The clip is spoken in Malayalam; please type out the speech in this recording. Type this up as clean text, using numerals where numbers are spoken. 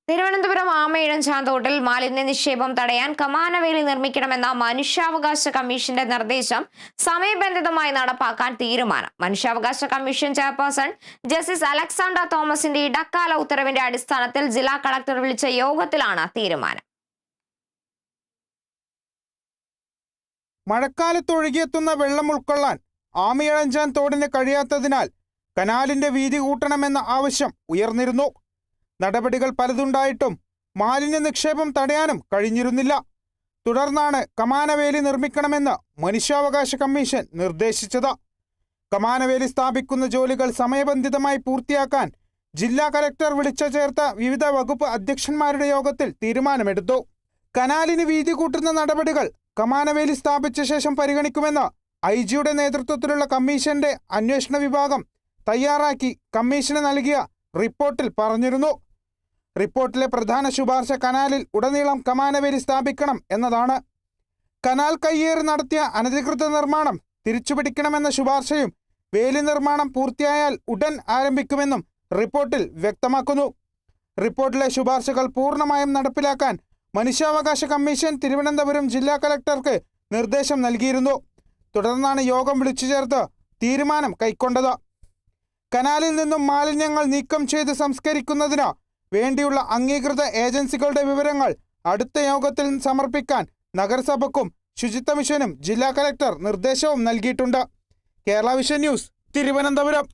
തിരുവനന്തപുരം ആമയിഴഞ്ചാന്തോട്ടിൽ മാലിന്യ നിക്ഷേപം തടയാൻ കമാനവേലി നിർമ്മിക്കണമെന്ന മനുഷ്യാവകാശ കമ്മീഷന്റെ നിർദ്ദേശം സമയബന്ധിതമായി നടപ്പാക്കാൻ തീരുമാനം. മനുഷ്യാവകാശ കമ്മീഷൻ ചെയർപേഴ്സൺ ജസ്റ്റിസ് അലക്സാണ്ടർ തോമസിന്റെ ഇടക്കാല ഉത്തരവിന്റെ അടിസ്ഥാനത്തിൽ ജില്ലാ കളക്ടർ വിളിച്ച യോഗത്തിലാണ് തീരുമാനം. മഴക്കാലത്തൊഴുകിയെത്തുന്ന വെള്ളം ഉൾക്കൊള്ളാൻ ആമയിഴഞ്ചാൻ തോടിന് കഴിയാത്തതിനാൽ കനാലിന്റെ വീതി കൂട്ടണമെന്ന ആവശ്യം ഉയർന്നിരുന്നു. നടപടികൾ പലതുണ്ടായിട്ടും മാലിന്യ നിക്ഷേപം തടയാനും കഴിഞ്ഞിരുന്നില്ല. തുടർന്നാണ് കമാനവേലി നിർമ്മിക്കണമെന്ന് മനുഷ്യാവകാശ കമ്മീഷൻ നിർദ്ദേശിച്ചത്. കമാനവേലി സ്ഥാപിക്കുന്ന ജോലികൾ സമയബന്ധിതമായി പൂർത്തിയാക്കാൻ ജില്ലാ കലക്ടർ വിളിച്ചു ചേർത്ത വിവിധ വകുപ്പ് അധ്യക്ഷന്മാരുടെ യോഗത്തിൽ തീരുമാനമെടുത്തു. കനാലിന് വീതി കൂട്ടുന്ന നടപടികൾ കമാനവേലി സ്ഥാപിച്ച ശേഷം പരിഗണിക്കുമെന്ന് IG-യുടെ നേതൃത്വത്തിലുള്ള കമ്മീഷന്റെ അന്വേഷണ വിഭാഗം തയ്യാറാക്കി കമ്മീഷന് നൽകിയ റിപ്പോർട്ടിൽ പറഞ്ഞിരുന്നു. റിപ്പോർട്ടിലെ പ്രധാന ശുപാർശ കനാലിൽ ഉടനീളം കമാനവേലി സ്ഥാപിക്കണം എന്നതാണ്. കനാൽ കയ്യേറി നടത്തിയ അനധികൃത നിർമ്മാണം തിരിച്ചുപിടിക്കണമെന്ന ശുപാർശയും വേലി നിർമ്മാണം പൂർത്തിയായാൽ ഉടൻ ആരംഭിക്കുമെന്നും റിപ്പോർട്ടിൽ വ്യക്തമാക്കുന്നു. റിപ്പോർട്ടിലെ ശുപാർശകൾ പൂർണ്ണമായും നടപ്പിലാക്കാൻ മനുഷ്യാവകാശ കമ്മീഷൻ തിരുവനന്തപുരം ജില്ലാ കളക്ടർക്ക് നിർദ്ദേശം നൽകിയിരുന്നു. തുടർന്നാണ് യോഗം വിളിച്ചു ചേർത്ത് തീരുമാനം കൈക്കൊണ്ടത്. കനാലിൽ നിന്നും മാലിന്യങ്ങൾ നീക്കം ചെയ്ത് സംസ്കരിക്കുന്നതിന് വേണ്ടിയുള്ള അംഗീകൃത ഏജൻസികളുടെ വിവരങ്ങൾ അടുത്ത യോഗത്തിൽ സമർപ്പിക്കാൻ നഗരസഭയ്ക്കും ശുചിത്വ മിഷനും ജില്ലാ കളക്ടർ നിർദ്ദേശവും നൽകിയിട്ടുണ്ട്. Kerala vision news, Thiruvananthapuram.